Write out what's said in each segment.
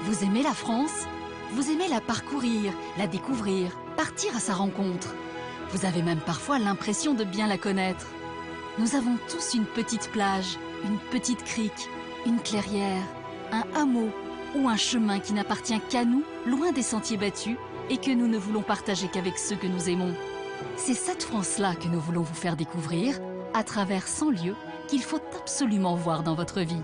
Vous aimez la France? Vous aimez la parcourir, la découvrir, partir à sa rencontre. Vous avez même parfois l'impression de bien la connaître. Nous avons tous une petite plage, une petite crique, une clairière, un hameau ou un chemin qui n'appartient qu'à nous, loin des sentiers battus, et que nous ne voulons partager qu'avec ceux que nous aimons. C'est cette France-là que nous voulons vous faire découvrir à travers 100 lieux qu'il faut absolument voir dans votre vie.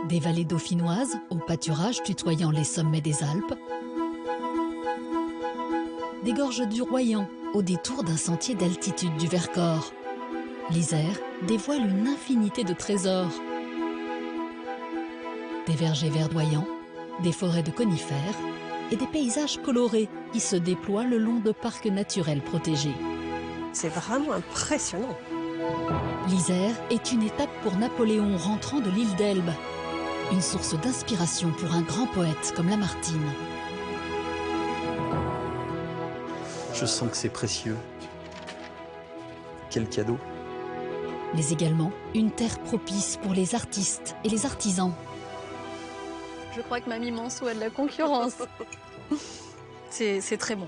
Des vallées dauphinoises au pâturage tutoyant les sommets des Alpes, des gorges du Royan au détour d'un sentier d'altitude du Vercors. L'Isère dévoile une infinité de trésors. Des vergers verdoyants, des forêts de conifères et des paysages colorés qui se déploient le long de parcs naturels protégés. C'est vraiment impressionnant. L'Isère est une étape pour Napoléon rentrant de l'île d'Elbe. Une source d'inspiration pour un grand poète comme Lamartine. Je sens que c'est précieux. Quel cadeau. Mais également une terre propice pour les artistes et les artisans. Je crois que Mamie Manceau a de la concurrence. C'est très bon,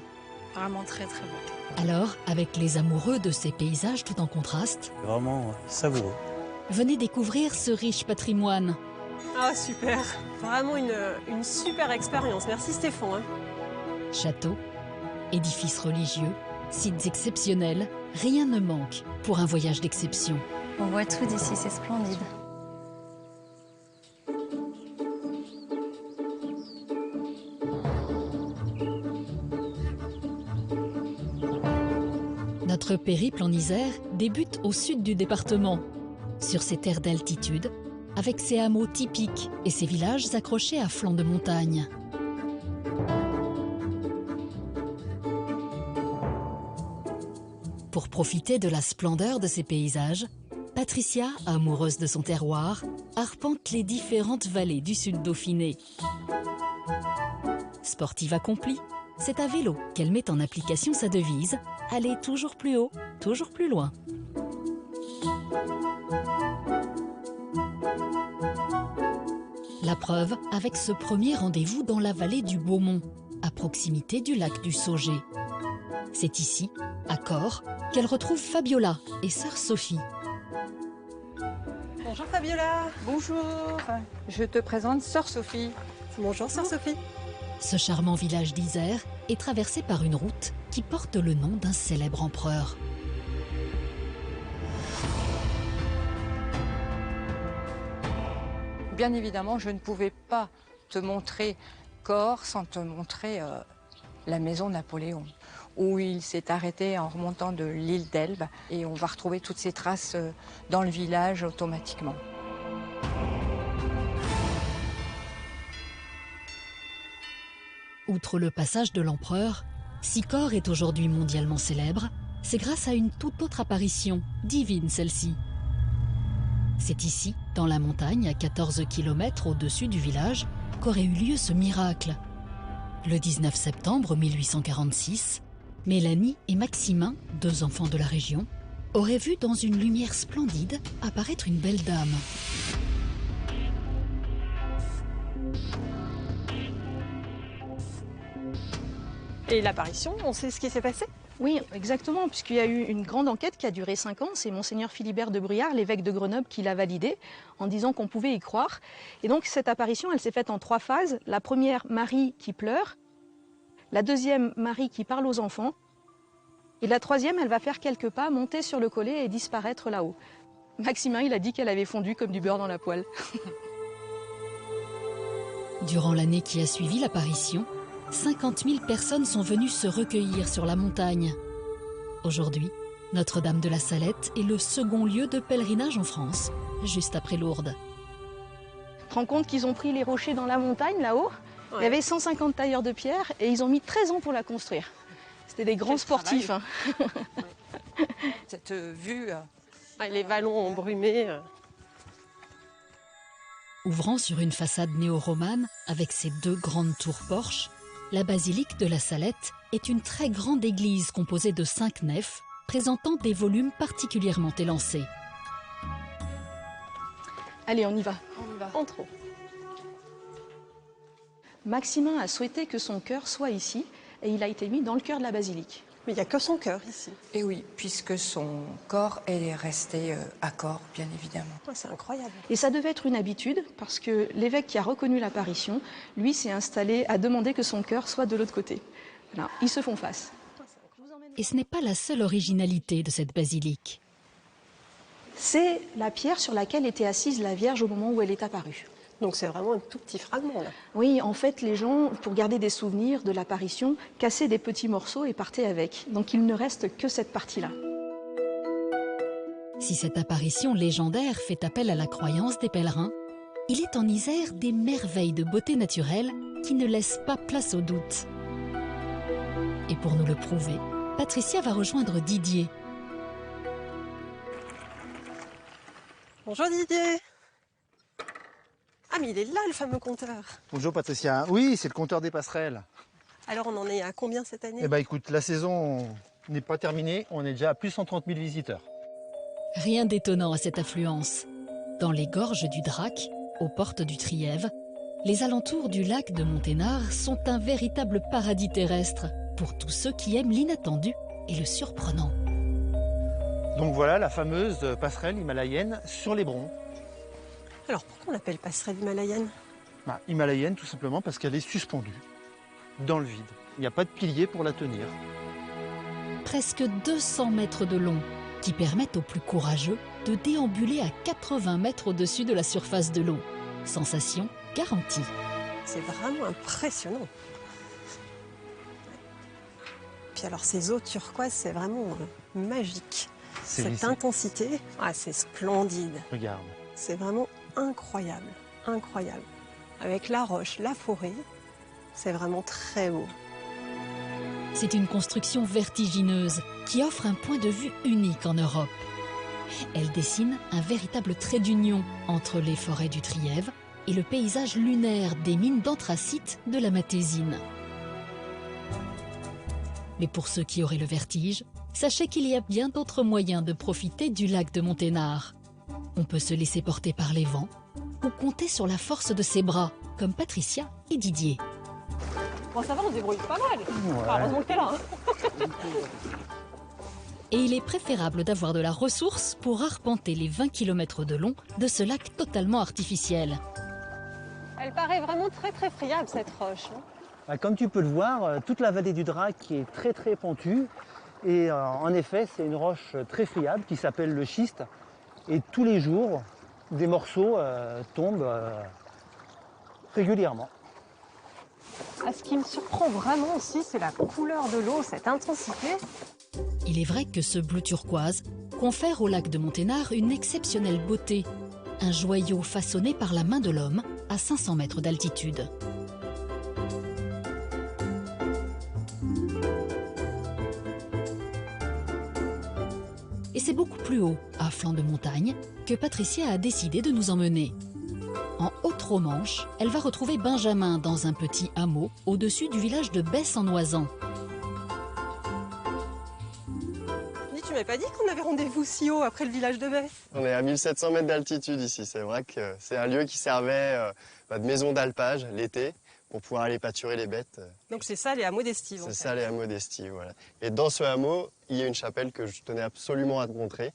vraiment très très bon. Alors, avec les amoureux de ces paysages tout en contraste, Vraiment savoureux. venez découvrir ce riche patrimoine. Ah super, vraiment une super expérience. Merci Stéphane. Châteaux, édifices religieux, sites exceptionnels, rien ne manque pour un voyage d'exception. On voit tout d'ici, c'est splendide. Notre périple en Isère débute au sud du département, sur ces terres d'altitude, avec ses hameaux typiques et ses villages accrochés à flanc de montagne. Pour profiter de la splendeur de ces paysages, Patricia, amoureuse de son terroir, arpente les différentes vallées du sud Dauphiné. Sportive accomplie, c'est à vélo qu'elle met en application sa devise « Aller toujours plus haut, toujours plus loin ». La preuve avec ce premier rendez-vous dans la vallée du Beaumont, à proximité du lac du Sauget. C'est ici, à Corps, qu'elle retrouve Fabiola et sœur Sophie. Bonjour Fabiola. Bonjour, je te présente sœur Sophie. Bonjour sœur Sophie. Ce charmant village d'Isère est traversé par une route qui porte le nom d'un célèbre empereur. Bien évidemment, je ne pouvais pas te montrer Corps sans te montrer la maison Napoléon, où il s'est arrêté en remontant de l'île d'Elbe, et on va retrouver toutes ces traces dans le village automatiquement. Outre le passage de l'empereur, si Corps est aujourd'hui mondialement célèbre, c'est grâce à une toute autre apparition, divine celle-ci. C'est ici, dans la montagne, à 14 km au-dessus du village, qu'aurait eu lieu ce miracle. Le 19 septembre 1846, Mélanie et Maximin, 2 enfants de la région, auraient vu dans une lumière splendide apparaître une belle dame. Et l'apparition, on sait ce qui s'est passé? Oui, exactement, puisqu'il y a eu une grande enquête qui a duré 5 ans. C'est Monseigneur Philibert de Bruyères, l'évêque de Grenoble, qui l'a validée en disant qu'on pouvait y croire. Et donc cette apparition, elle s'est faite en 3 phases. La première, Marie qui pleure. La deuxième, Marie qui parle aux enfants. Et la troisième, elle va faire quelques pas, monter sur le collet et disparaître là-haut. Maximin, il a dit qu'elle avait fondu comme du beurre dans la poêle. Durant l'année qui a suivi l'apparition, 50 000 personnes sont venues se recueillir sur la montagne. Aujourd'hui, Notre-Dame de la Salette est le second lieu de pèlerinage en France, juste après Lourdes. Tu te rends compte qu'ils ont pris les rochers dans la montagne, là-haut. Ouais. Il y avait 150 tailleurs de pierre et ils ont mis 13 ans pour la construire. C'était des grands Quel sportifs. travail. Hein. Cette vue, Ouais, les vallons embrumés. Ouvrant sur une façade néo-romane avec ses 2 grandes tours porches, la basilique de la Salette est une très grande église composée de 5 nefs, présentant des volumes particulièrement élancés. Allez, on y va. on y va. Entrons. Maximin a souhaité que son cœur soit ici et il a été mis dans le cœur de la basilique. Mais il n'y a que son cœur ici. Et oui, puisque son corps est resté à corps, bien évidemment. Ouais, c'est incroyable. Et ça devait être une habitude parce que l'évêque qui a reconnu l'apparition, lui, s'est installé à demander que son cœur soit de l'autre côté. Voilà, ils se font face. Et ce n'est pas la seule originalité de cette basilique. C'est la pierre sur laquelle était assise la Vierge au moment où elle est apparue. Donc c'est vraiment un tout petit fragment là. Oui, en fait, les gens, pour garder des souvenirs de l'apparition, cassaient des petits morceaux et partaient avec. Donc il ne reste que cette partie-là. Si cette apparition légendaire fait appel à la croyance des pèlerins, il est en Isère des merveilles de beauté naturelle qui ne laissent pas place au doute. Et pour nous le prouver, Patricia va rejoindre Didier. Bonjour Didier. Ah mais il est là le fameux compteur. Bonjour Patricia. Oui, c'est le compteur des passerelles. Alors on en est à combien cette année? Eh ben écoute, la saison n'est pas terminée, on est déjà à plus de 130 000 visiteurs. Rien d'étonnant à cette affluence. Dans les gorges du Drac, aux portes du Trièves, les alentours du lac de Monténard sont un véritable paradis terrestre pour tous ceux qui aiment l'inattendu et le surprenant. Donc voilà la fameuse passerelle himalayenne sur l'Hébron. Alors pourquoi on l'appelle passerelle himalayenne? Himalayenne tout simplement parce qu'elle est suspendue dans le vide. Il n'y a pas de pilier pour la tenir. Presque 200 mètres de long, qui permettent aux plus courageux de déambuler à 80 mètres au-dessus de la surface de l'eau. Sensation garantie. C'est vraiment impressionnant. Puis alors ces eaux turquoises, c'est vraiment magique. Cette intensité, c'est splendide. Regarde. C'est vraiment incroyable, incroyable. Avec la roche, la forêt, c'est vraiment très beau. C'est une construction vertigineuse qui offre un point de vue unique en Europe. Elle dessine un véritable trait d'union entre les forêts du Trièves et le paysage lunaire des mines d'anthracite de la Matésine. Mais pour ceux qui auraient le vertige, sachez qu'il y a bien d'autres moyens de profiter du lac de Monténard. On peut se laisser porter par les vents ou compter sur la force de ses bras, comme Patricia et Didier. Bon, ça va, on se débrouille pas mal. Heureusement que t'es là. Et il est préférable d'avoir de la ressource pour arpenter les 20 km de long de ce lac totalement artificiel. Elle paraît vraiment très très friable cette roche. Comme tu peux le voir, toute la vallée du Drac qui est très très pentue. Et en effet, c'est une roche très friable qui s'appelle le schiste. Et tous les jours, des morceaux tombent régulièrement. Ce qui me surprend vraiment aussi, c'est la couleur de l'eau, cette intensité. Il est vrai que ce bleu turquoise confère au lac de Monténard une exceptionnelle beauté. Un joyau façonné par la main de l'homme à 500 mètres d'altitude. Et c'est beaucoup plus haut, à flanc de montagne, que Patricia a décidé de nous emmener. En Haute-Romanche, elle va retrouver Benjamin dans un petit hameau au-dessus du village de Besse-en-Oisans. Tu m'avais pas dit qu'on avait rendez-vous si haut après le village de Besse? On est à 1700 mètres d'altitude ici. C'est vrai que c'est un lieu qui servait de maison d'alpage l'été pour pouvoir aller pâturer les bêtes. Donc c'est ça les hameaux d'estive. C'est ça les hameaux d'estive, voilà. Et dans ce hameau, il y a une chapelle que je tenais absolument à te montrer,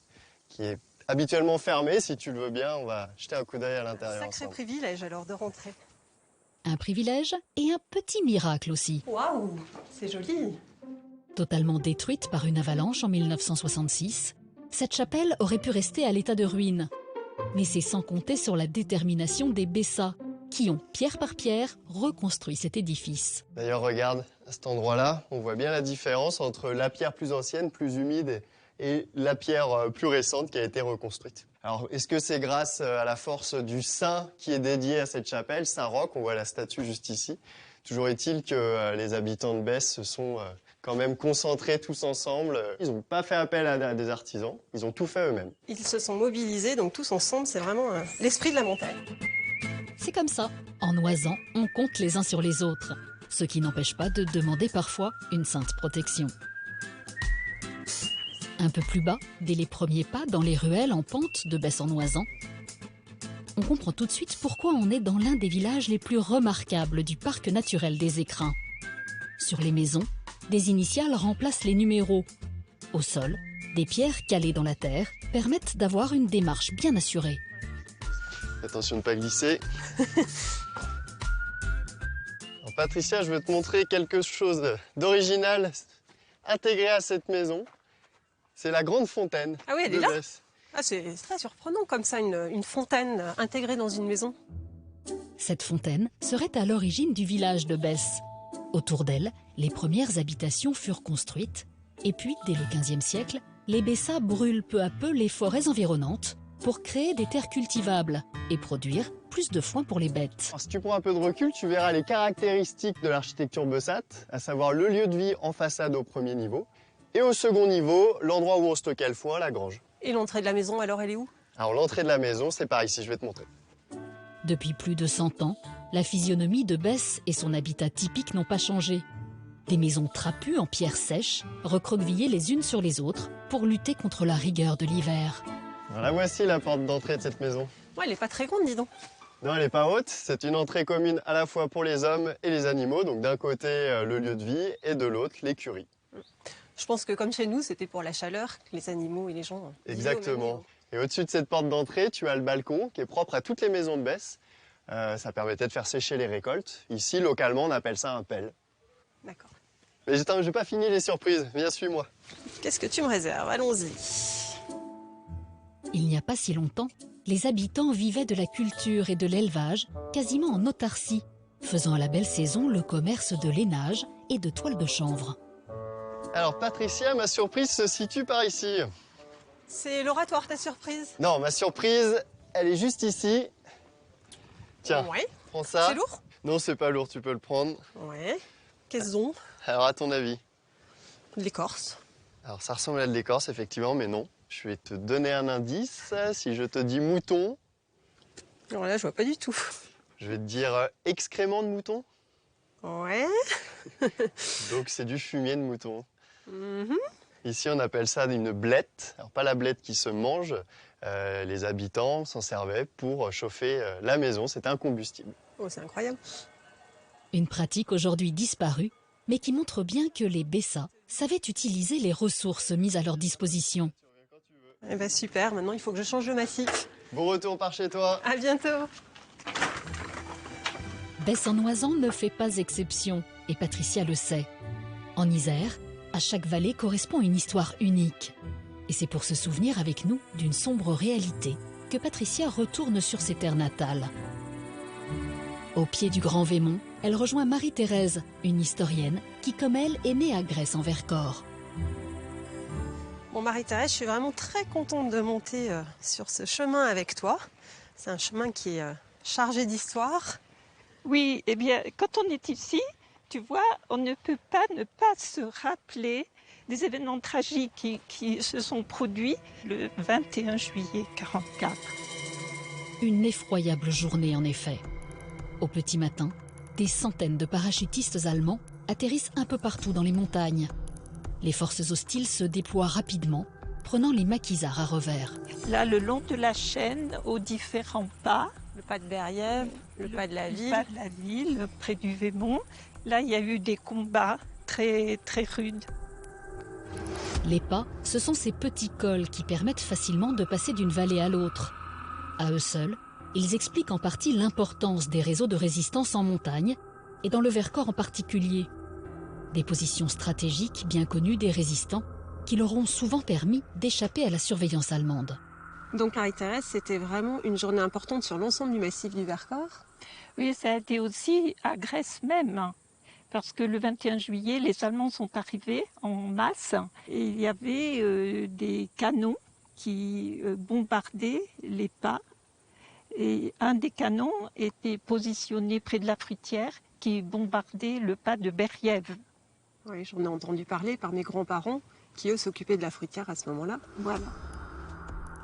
qui est habituellement fermée. Si tu le veux bien, on va jeter un coup d'œil à l'intérieur Sacré ensemble. privilège alors de rentrer. Un privilège et un petit miracle aussi. Waouh, c'est joli. Totalement détruite par une avalanche en 1966, cette chapelle aurait pu rester à l'état de ruine. Mais c'est sans compter sur la détermination des Bessas, qui ont, pierre par pierre, reconstruit cet édifice. D'ailleurs, regarde, à cet endroit-là, on voit bien la différence entre la pierre plus ancienne, plus humide, et la pierre plus récente qui a été reconstruite. Alors, est-ce que c'est grâce à la force du saint qui est dédié à cette chapelle, Saint-Roch? On voit la statue juste ici. Toujours est-il que les habitants de Besse se sont quand même concentrés tous ensemble. Ils n'ont pas fait appel à des artisans, ils ont tout fait eux-mêmes. Ils se sont mobilisés, donc tous ensemble, c'est vraiment l'esprit de la montagne. C'est comme ça. En Oisans, on compte les uns sur les autres. Ce qui n'empêche pas de demander parfois une sainte protection. Un peu plus bas, dès les premiers pas dans les ruelles en pente de Besse-en-Oisans, on comprend tout de suite pourquoi on est dans l'un des villages les plus remarquables du parc naturel des Écrins. Sur les maisons, des initiales remplacent les numéros. Au sol, des pierres calées dans la terre permettent d'avoir une démarche bien assurée. Attention de ne pas glisser. Alors, Patricia, je veux te montrer quelque chose d'original intégré à cette maison. C'est la grande fontaine. Ah oui, elle de est là. Besse. Ah, c'est très surprenant comme ça, une fontaine intégrée dans une maison. Cette fontaine serait à l'origine du village de Besse. Autour d'elle, les premières habitations furent construites. Et puis, dès le XVe siècle, les Bessas brûlent peu à peu les forêts environnantes pour créer des terres cultivables et produire plus de foin pour les bêtes. Alors, si tu prends un peu de recul, tu verras les caractéristiques de l'architecture bessate, à savoir le lieu de vie en façade au premier niveau, et au second niveau, l'endroit où on stockait le foin, la grange. Et l'entrée de la maison, alors, elle est où? Alors l'entrée de la maison, c'est par ici, je vais te montrer. Depuis plus de 100 ans, la physionomie de Besse et son habitat typique n'ont pas changé. Des maisons trapues en pierre sèche, recroquevillées les unes sur les autres pour lutter contre la rigueur de l'hiver. Alors la voici la porte d'entrée de cette maison. Ouais, elle est pas très grande, dis donc. Non, elle n'est pas haute, c'est une entrée commune à la fois pour les hommes et les animaux, donc d'un côté le lieu de vie et de l'autre l'écurie. Je pense que comme chez nous, c'était pour la chaleur que les animaux et les gens vivaient au même Exactement. niveau. Et au-dessus de cette porte d'entrée, tu as le balcon qui est propre à toutes les maisons de Besse. Ça permettait de faire sécher les récoltes. Ici, localement, on appelle ça un pelle. D'accord. Mais je n'ai pas fini les surprises, viens, suis-moi. Qu'est-ce que tu me réserves? Allons-y. Il n'y a pas si longtemps, les habitants vivaient de la culture et de l'élevage, quasiment en autarcie, faisant à la belle saison le commerce de lainage et de toile de chanvre. Alors Patricia, ma surprise se situe par ici. C'est l'oratoire, ta surprise? Non, ma surprise, elle est juste ici. Tiens, Ouais. prends ça. C'est lourd? Non, c'est pas lourd, tu peux le prendre. Ouais. Qu'est-ce donc? Alors à ton avis? De l'écorce. Alors ça ressemble à de l'écorce, effectivement, mais non. Je vais te donner un indice. Si je te dis mouton, Alors là, je vois pas du tout. je vais te dire excrément de mouton. Ouais. Donc c'est du fumier de mouton. Mhm. Ici, on appelle ça une blette. Alors, pas la blette qui se mange. Les habitants s'en servaient pour chauffer la maison. C'était un combustible. Oh, c'est incroyable. Une pratique aujourd'hui disparue, mais qui montre bien que les Bessas savaient utiliser les ressources mises à leur disposition. Eh ben super, maintenant il faut que je change de massif. Bon retour par chez toi. À bientôt. Besse-en-Oisans ne fait pas exception, et Patricia le sait. En Isère, à chaque vallée correspond une histoire unique. Et c'est pour se souvenir avec nous d'une sombre réalité que Patricia retourne sur ses terres natales. Au pied du Grand Vémont, elle rejoint Marie-Thérèse, une historienne qui, comme elle, est née à Gresse en Vercors. Bon, Marie-Thérèse, je suis vraiment très contente de monter sur ce chemin avec toi. C'est un chemin qui est chargé d'histoire. Oui, eh bien, quand on est ici, tu vois, on ne peut pas ne pas se rappeler des événements tragiques qui se sont produits le 21 juillet 1944. Une effroyable journée, en effet. Au petit matin, des centaines de parachutistes allemands atterrissent un peu partout dans les montagnes. Les forces hostiles se déploient rapidement, prenant les maquisards à revers. Là, le long de la chaîne, aux différents pas, Le pas de Berriève, le pas de la le ville. pas de la ville, près du Vémont, là, il y a eu des combats très, très rudes. Les pas, ce sont ces petits cols qui permettent facilement de passer d'une vallée à l'autre. À eux seuls, ils expliquent en partie l'importance des réseaux de résistance en montagne, et dans le Vercors en particulier. Des positions stratégiques bien connues des résistants qui leur ont souvent permis d'échapper à la surveillance allemande. Donc Marie-Thérèse, c'était vraiment une journée importante sur l'ensemble du massif du Vercors. Oui, ça a été aussi à Grèce même, parce que le 21 juillet, les Allemands sont arrivés en masse et il y avait des canons qui bombardaient les pas. Et un des canons était positionné près de la fruitière qui bombardait le pas de Berriève. Oui, j'en ai entendu parler par mes grands-parents qui, eux, s'occupaient de la fruitière à ce moment-là. Voilà.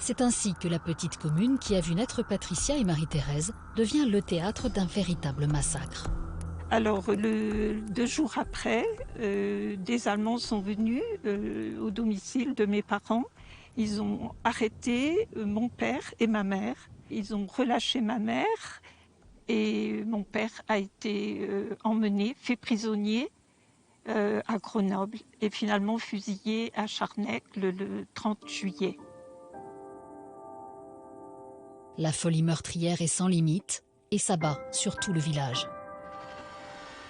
C'est ainsi que la petite commune qui a vu naître Patricia et Marie-Thérèse devient le théâtre d'un véritable massacre. Alors, 2 jours après, des Allemands sont venus au domicile de mes parents. Ils ont arrêté mon père et ma mère. Ils ont relâché ma mère et mon père a été emmené, fait prisonnier à Grenoble et finalement fusillé à Charnec le 30 juillet. La folie meurtrière est sans limite et s'abat sur tout le village.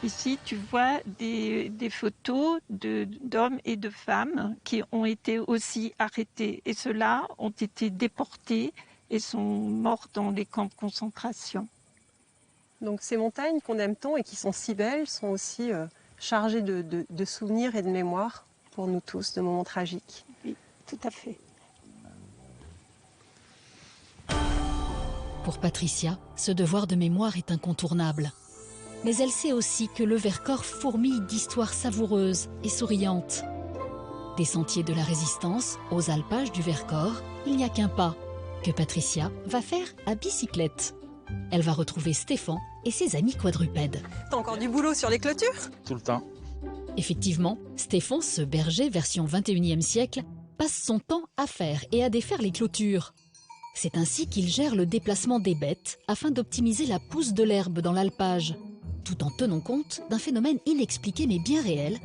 Ici, tu vois des photos d'hommes et de femmes qui ont été aussi arrêtés. Et ceux-là ont été déportés et sont morts dans les camps de concentration. Donc ces montagnes qu'on aime tant et qui sont si belles sont aussi chargées de souvenirs et de mémoires pour nous tous, de moments tragiques. Oui, tout à fait. Pour Patricia, ce devoir de mémoire est incontournable. Mais elle sait aussi que le Vercors fourmille d'histoires savoureuses et souriantes. Des sentiers de la Résistance aux alpages du Vercors, il n'y a qu'un pas que Patricia va faire à bicyclette. Elle va retrouver Stéphane et ses amis quadrupèdes. T'as encore du boulot sur les clôtures ? Tout le temps. Effectivement, Stéphane, ce berger version 21e siècle, passe son temps à faire et à défaire les clôtures. C'est ainsi qu'il gère le déplacement des bêtes afin d'optimiser la pousse de l'herbe dans l'alpage, tout en tenant compte d'un phénomène inexpliqué mais bien réel.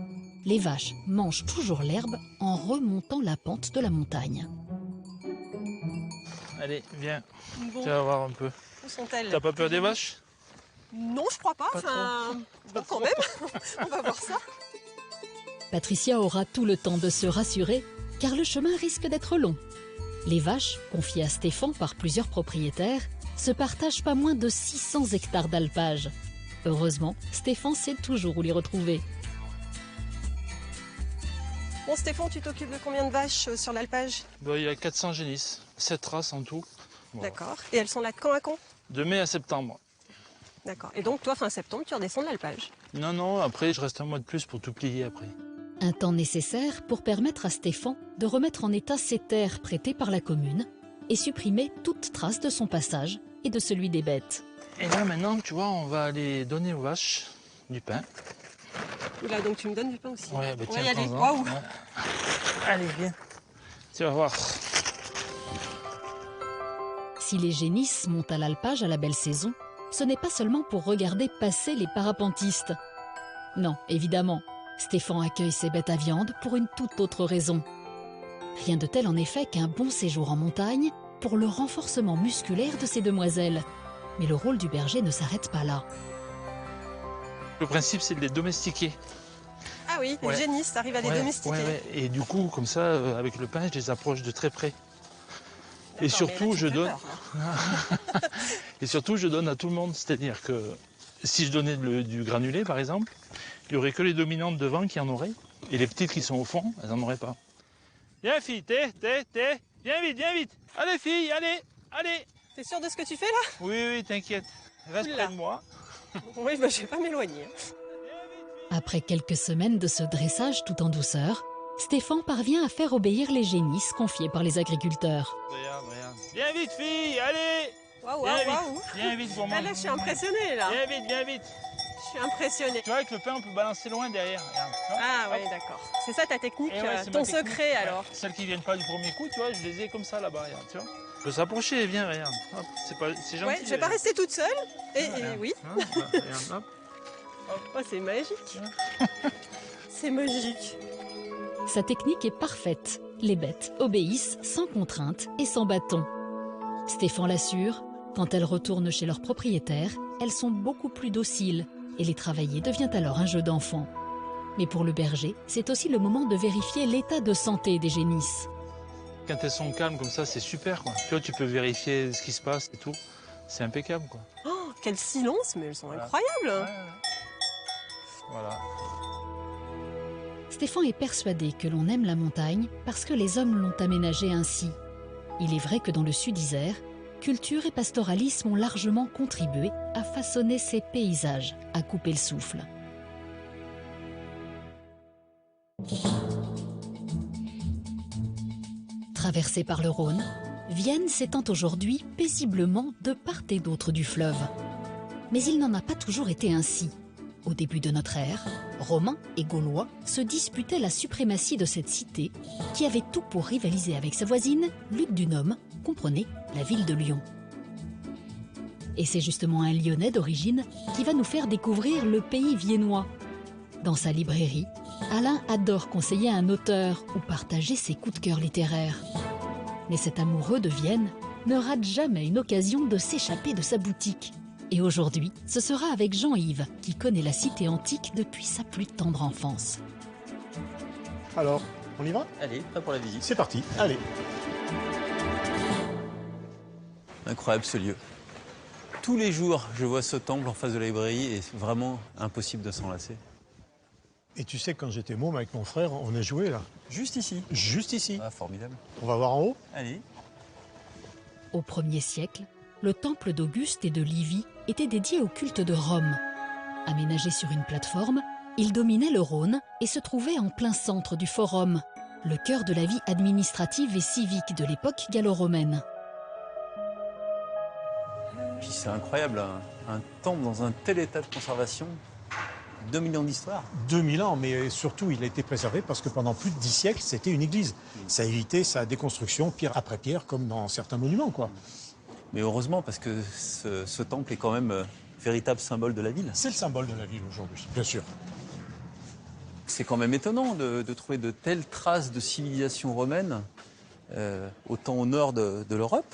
Les vaches mangent toujours l'herbe en remontant la pente de la montagne. Allez, viens, Bon, tu vas voir un peu. où sont-elles ? T'as pas peur des vaches? Non, je crois pas. Enfin, bon, quand même. On va voir ça. Patricia aura tout le temps de se rassurer, car le chemin risque d'être long. Les vaches, confiées à Stéphane par plusieurs propriétaires, se partagent pas moins de 600 hectares d'alpage. Heureusement, Stéphane sait toujours où les retrouver. Bon, Stéphane, tu t'occupes de combien de vaches sur l'alpage ? Il y a 400 génisses, 7 races en tout. Voilà. D'accord. Et elles sont là de quand à quand ? De mai à septembre. D'accord. Et donc, toi, fin septembre, tu redescends de l'alpage ? Non, après, je reste un mois de plus pour tout plier après. Un temps nécessaire pour permettre à Stéphane de remettre en état ses terres prêtées par la commune et supprimer toute trace de son passage et de celui des bêtes. Et là, maintenant, tu vois, on va aller donner aux vaches du pain. Là, donc tu me donnes du pain aussi. Ouais, On tiens, va y aller. prends-en. Waouh. Ouais. Allez, viens. Tu vas voir. Si les génisses montent à l'alpage à la belle saison, ce n'est pas seulement pour regarder passer les parapentistes. Non, évidemment, Stéphane accueille ses bêtes à viande pour une toute autre raison. Rien de tel en effet qu'un bon séjour en montagne pour le renforcement musculaire de ces demoiselles. Mais le rôle du berger ne s'arrête pas là. Le principe, c'est de les domestiquer. Ah oui, les génisses, t'arrives à les domestiquer. Ouais. Et du coup, comme ça, avec le pain, je les approche de très près. Et surtout, je donne. Et surtout, je donne à tout le monde. C'est-à-dire que si je donnais du granulé, par exemple, il n'y aurait que les dominantes devant qui en auraient. Et les petites qui sont au fond, elles n'en auraient pas. Viens, fille, viens vite. Allez, fille, allez. T'es sûr de ce que tu fais là ? Oui, t'inquiète. Reste près de moi. Oui, bah, je vais pas m'éloigner. Après quelques semaines de ce dressage tout en douceur, Stéphane parvient à faire obéir les génisses confiées par les agriculteurs. Regarde. Viens vite, fille, allez. Waouh. Viens vite pour moi. Là, je suis impressionnée là. Viens vite. Je suis impressionnée. Tu vois, avec le pain, on peut balancer loin derrière. Regarde. Ah oui, d'accord. C'est ça ta technique, c'est ton ma technique. secret alors. Celles qui viennent pas du premier coup, tu vois, je les ai comme ça là-bas, regarde, tu vois. On peut s'approcher, viens, regarde. Hop, c'est gentil. Ouais, je vais pas rester toute seule. Et oui. Regarde, hop. Oh, c'est magique. C'est magique. Sa technique est parfaite. Les bêtes obéissent sans contrainte et sans bâton. Stéphane l'assure, quand elles retournent chez leur propriétaire, elles sont beaucoup plus dociles et les travailler devient alors un jeu d'enfant. Mais pour le berger, c'est aussi le moment de vérifier l'état de santé des génisses. Quand elles sont calmes comme ça, c'est super, quoi. Tu vois, tu peux vérifier ce qui se passe et tout. C'est impeccable, quoi. Oh, quel silence, mais elles sont incroyables. Ouais. Voilà. Stéphane est persuadé que l'on aime la montagne parce que les hommes l'ont aménagée ainsi. Il est vrai que dans le sud Isère, culture et pastoralisme ont largement contribué à façonner ces paysages, à couper le souffle. Traversée par le Rhône, Vienne s'étend aujourd'hui paisiblement de part et d'autre du fleuve. Mais il n'en a pas toujours été ainsi. Au début de notre ère, Romains et Gaulois se disputaient la suprématie de cette cité qui avait tout pour rivaliser avec sa voisine, Lugdunum, comprenez, la ville de Lyon. Et c'est justement un Lyonnais d'origine qui va nous faire découvrir le pays viennois. Dans sa librairie, Alain adore conseiller un auteur ou partager ses coups de cœur littéraires. Mais cet amoureux de Vienne ne rate jamais une occasion de s'échapper de sa boutique. Et aujourd'hui, ce sera avec Jean-Yves, qui connaît la cité antique depuis sa plus tendre enfance. Alors, on y va? Allez, prêt pour la visite. C'est parti, allez. Incroyable ce lieu. Tous les jours, je vois ce temple en face de la librairie et c'est vraiment impossible de s'en lasser. Et tu sais, quand j'étais môme avec mon frère, on a joué là. Juste ici. Juste ici. Ah, formidable. On va voir en haut? Allez. Au 1er siècle, le temple d'Auguste et de Livie était dédié au culte de Rome. Aménagé sur une plateforme, il dominait le Rhône et se trouvait en plein centre du Forum, le cœur de la vie administrative et civique de l'époque gallo-romaine. Puis c'est incroyable, un temple dans un tel état de conservation. 2000 ans d'histoire. 2000 ans, mais surtout il a été préservé parce que pendant plus de 10 siècles, c'était une église. Ça a évité sa déconstruction pierre après pierre, comme dans certains monuments, quoi. Mais heureusement, parce que ce temple est quand même véritable symbole de la ville. C'est le symbole de la ville aujourd'hui, bien sûr. C'est quand même étonnant de trouver de telles traces de civilisation romaine, autant au nord de l'Europe.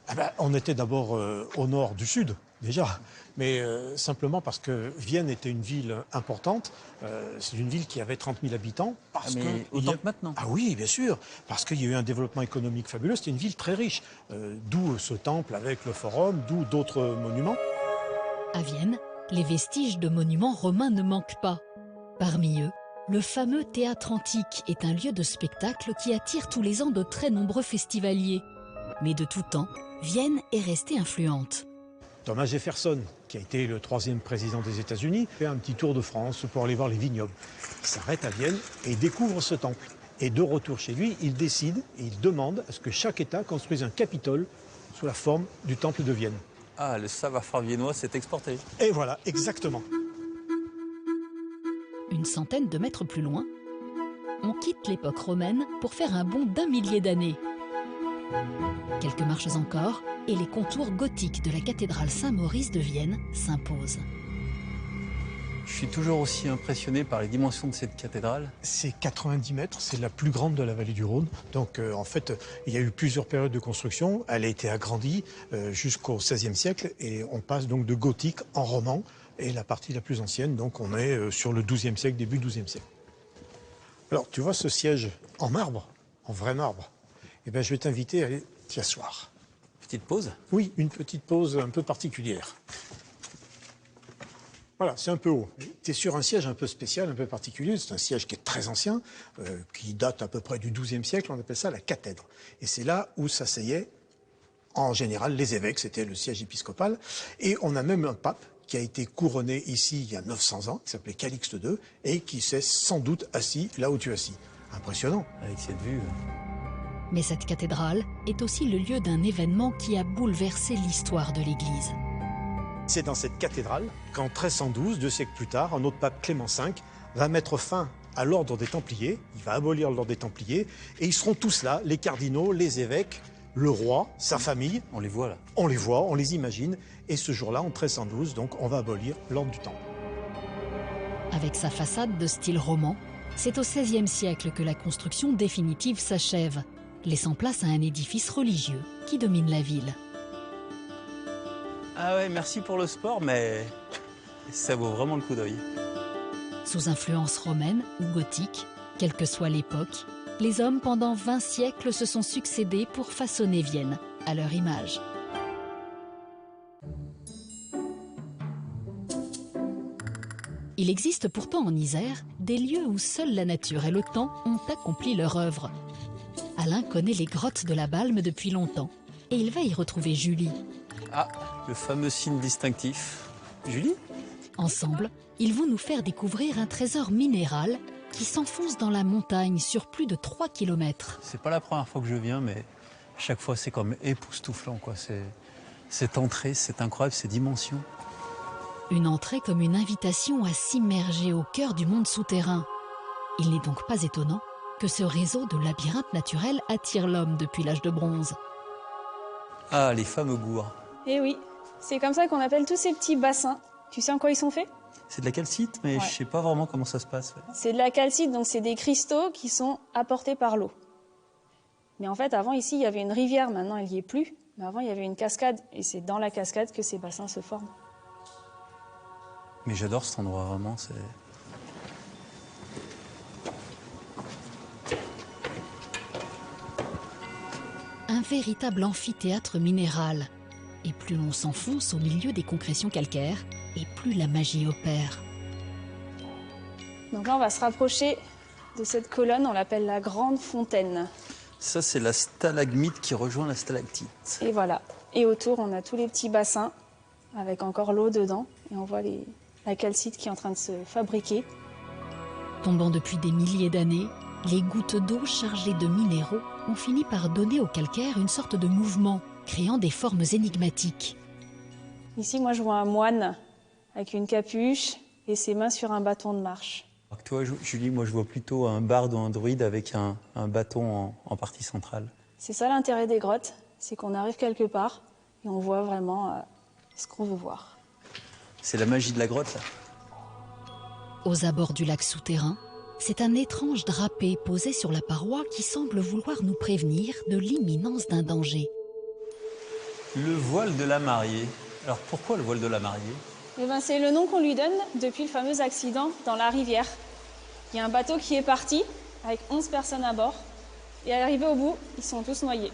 Ah ben, on était d'abord au nord du sud, déjà. Mais simplement parce que Vienne était une ville importante. C'est une ville qui avait 30 000 habitants. Parce mais autant que maintenant. Ah oui, bien sûr. Parce qu'il y a eu un développement économique fabuleux. C'était une ville très riche. D'où ce temple avec le forum, d'où d'autres monuments. À Vienne, les vestiges de monuments romains ne manquent pas. Parmi eux, le fameux théâtre antique est un lieu de spectacle qui attire tous les ans de très nombreux festivaliers. Mais de tout temps, Vienne est restée influente. Thomas Jefferson, qui a été le 3e président des États-Unis, fait un petit tour de France pour aller voir les vignobles. Il s'arrête à Vienne et découvre ce temple. Et de retour chez lui, il décide et il demande à ce que chaque État construise un Capitole sous la forme du temple de Vienne. Ah, le savoir-faire viennois s'est exporté. Et voilà, exactement. Une centaine de mètres plus loin, on quitte l'époque romaine pour faire un bond d'1 millier d'années. Quelques marches encore, et les contours gothiques de la cathédrale Saint-Maurice de Vienne s'imposent. Je suis toujours aussi impressionné par les dimensions de cette cathédrale. C'est 90 mètres, c'est la plus grande de la vallée du Rhône. Donc en fait, il y a eu plusieurs périodes de construction. Elle a été agrandie jusqu'au XVIe siècle et on passe donc de gothique en roman. Et la partie la plus ancienne, donc on est sur le XIIe siècle, début XIIe siècle. Alors tu vois ce siège en marbre, en vrai marbre. Eh bien je vais t'inviter à aller t'y asseoir. Petite pause? Oui, une petite pause un peu particulière. Voilà, c'est un peu haut. Tu es sur un siège un peu spécial, un peu particulier. C'est un siège qui est très ancien, qui date à peu près du XIIe siècle. On appelle ça la cathèdre. Et c'est là où s'asseyaient, en général, les évêques. C'était le siège épiscopal. Et on a même un pape qui a été couronné ici il y a 900 ans, qui s'appelait Calixte II, et qui s'est sans doute assis là où tu es assis. Impressionnant. Avec cette vue... Mais cette cathédrale est aussi le lieu d'un événement qui a bouleversé l'histoire de l'Église. C'est dans cette cathédrale qu'en 1312, 2 siècles plus tard, un autre pape, Clément V, va mettre fin à l'ordre des Templiers. Il va abolir l'ordre des Templiers. Et ils seront tous là, les cardinaux, les évêques, le roi, sa famille. On les voit là. On les voit, on les imagine. Et ce jour-là, en 1312, donc, on va abolir l'ordre du Temple. Avec sa façade de style roman, c'est au XVIe siècle que la construction définitive s'achève, laissant place à un édifice religieux qui domine la ville. Ah ouais, merci pour le sport, mais ça vaut vraiment le coup d'œil. Sous influence romaine ou gothique, quelle que soit l'époque, les hommes pendant 20 siècles se sont succédés pour façonner Vienne à leur image. Il existe pourtant en Isère des lieux où seule la nature et le temps ont accompli leur œuvre. Alain connaît les grottes de la Balme depuis longtemps et il va y retrouver Julie. Ah, le fameux signe distinctif. Julie? Ensemble, ils vont nous faire découvrir un trésor minéral qui s'enfonce dans la montagne sur plus de 3 km. C'est pas la première fois que je viens, mais chaque fois c'est comme époustouflant, quoi. Cette entrée, c'est incroyable, ces dimensions. Une entrée comme une invitation à s'immerger au cœur du monde souterrain. Il n'est donc pas étonnant que ce réseau de labyrinthes naturels attire l'homme depuis l'âge de bronze. Ah, les fameux gourds. Eh oui, c'est comme ça qu'on appelle tous ces petits bassins. Tu sais en quoi ils sont faits? C'est de la calcite, mais Ouais. je sais pas vraiment comment ça se passe. Ouais. C'est de la calcite, donc c'est des cristaux qui sont apportés par l'eau. Mais en fait, avant, ici, il y avait une rivière, maintenant, elle n'y est plus. Mais avant, il y avait une cascade, et c'est dans la cascade que ces bassins se forment. Mais j'adore cet endroit, vraiment. C'est... Un véritable amphithéâtre minéral. Et plus l'on s'enfonce au milieu des concrétions calcaires, et plus la magie opère. Donc là, on va se rapprocher de cette colonne, on l'appelle la Grande Fontaine. Ça, c'est la stalagmite qui rejoint la stalactite. Et voilà. Et autour, on a tous les petits bassins, avec encore l'eau dedans. Et on voit la calcite qui est en train de se fabriquer. Tombant depuis des milliers d'années, les gouttes d'eau chargées de minéraux ont fini par donner au calcaire une sorte de mouvement, créant des formes énigmatiques. Ici, moi, je vois un moine avec une capuche et ses mains sur un bâton de marche. Alors que toi, Julie, moi, je vois plutôt un barde ou un druide avec un bâton en partie centrale. C'est ça l'intérêt des grottes, c'est qu'on arrive quelque part et on voit vraiment ce qu'on veut voir. C'est la magie de la grotte, là. Aux abords du lac souterrain, c'est un étrange drapé posé sur la paroi qui semble vouloir nous prévenir de l'imminence d'un danger. Le voile de la mariée. Alors pourquoi le voile de la mariée? Eh ben, c'est le nom qu'on lui donne depuis le fameux accident dans la rivière. Il y a un bateau qui est parti avec 11 personnes à bord et arrivé au bout, ils sont tous noyés.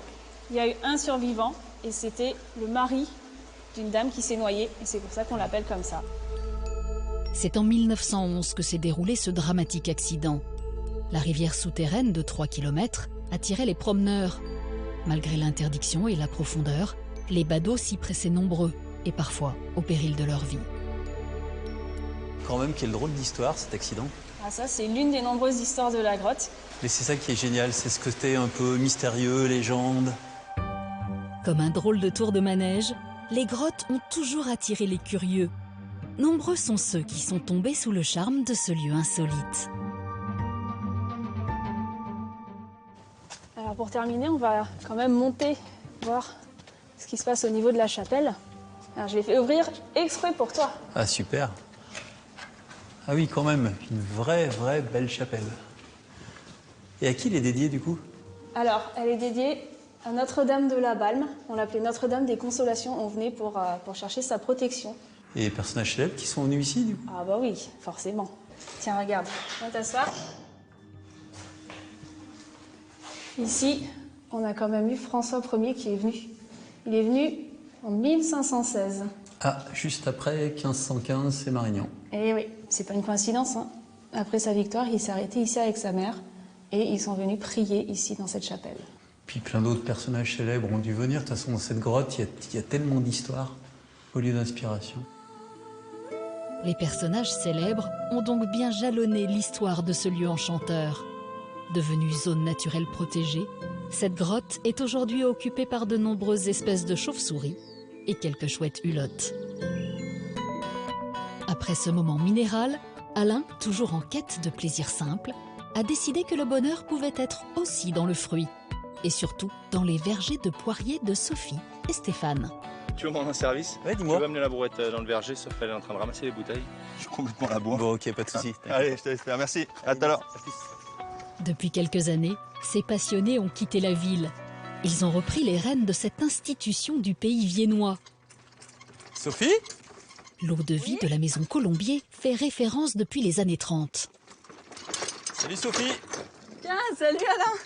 Il y a eu un survivant et c'était le mari d'une dame qui s'est noyée et c'est pour ça qu'on l'appelle comme ça. C'est en 1911 que s'est déroulé ce dramatique accident. La rivière souterraine de 3 km attirait les promeneurs. Malgré l'interdiction et la profondeur, les badauds s'y pressaient nombreux et parfois au péril de leur vie. Quand même, quelle drôle d'histoire, cet accident. Ah, ça, c'est l'une des nombreuses histoires de la grotte. Mais c'est ça qui est génial, c'est ce côté un peu mystérieux, légende. Comme un drôle de tour de manège, les grottes ont toujours attiré les curieux. Nombreux sont ceux qui sont tombés sous le charme de ce lieu insolite. Alors pour terminer, on va quand même monter, voir ce qui se passe au niveau de la chapelle. Alors je l'ai fait ouvrir exprès pour toi. Ah, super. Ah oui, quand même, une vraie belle chapelle. Et à qui elle est dédiée, du coup? Alors, elle est dédiée à Notre-Dame de la Balme. On l'appelait Notre-Dame des Consolations. On venait pour chercher sa protection. Et les personnages célèbres qui sont venus ici, du coup? Ah bah oui, forcément. Tiens, regarde, viens t'asseoir. Ici, on a quand même eu François Ier qui est venu. Il est venu en 1516. Ah, juste après 1515, c'est Marignan. Et oui, c'est pas une coïncidence, hein. Après sa victoire, il s'est arrêté ici avec sa mère et ils sont venus prier ici dans cette chapelle. Puis plein d'autres personnages célèbres ont dû venir. De toute façon, dans cette grotte, il y a tellement d'histoires, au lieu d'inspiration. Les personnages célèbres ont donc bien jalonné l'histoire de ce lieu enchanteur. Devenue zone naturelle protégée, cette grotte est aujourd'hui occupée par de nombreuses espèces de chauves-souris et quelques chouettes hulottes. Après ce moment minéral, Alain, toujours en quête de plaisir simple, a décidé que le bonheur pouvait être aussi dans le fruit, et surtout dans les vergers de poiriers de Sophie et Stéphane. Tu veux m'en un service? Ouais, dis-moi. Tu veux amener la brouette dans le verger, sauf qu'elle est en train de ramasser les bouteilles. Je suis complètement la bourre. Bon, ok, pas de soucis. Allez, je te laisse faire. Merci. À tout à l'heure. Depuis quelques années, ces passionnés ont quitté la ville. Ils ont repris les rênes de cette institution du pays viennois. Sophie? L'eau de vie de la maison Colombier fait référence depuis les années 30. Salut Sophie. Tiens, salut Alain.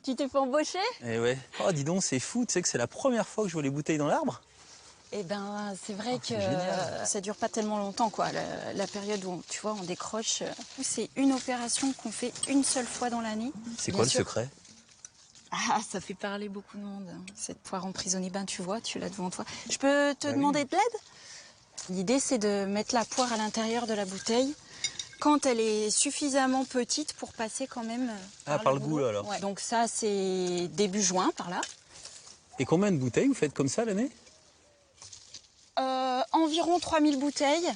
Tu t'es fait embaucher? Eh ouais. Oh, dis donc, c'est fou. Tu sais que c'est la première fois que je vois les bouteilles dans l'arbre. Eh ben, c'est vrai que génial. ça dure pas tellement longtemps, quoi. La période où, tu vois, on décroche. C'est une opération qu'on fait une seule fois dans l'année. C'est quoi le secret? Ah, ça fait parler beaucoup de monde. Cette poire emprisonnée, ben tu vois, tu l'as devant toi. Je peux te demander de l'aide? L'idée, c'est de mettre la poire à l'intérieur de la bouteille quand elle est suffisamment petite pour passer quand même par le goût, là, alors. Ouais. Donc ça, c'est début juin, par là. Et combien de bouteilles vous faites comme ça l'année? Environ 3000 bouteilles.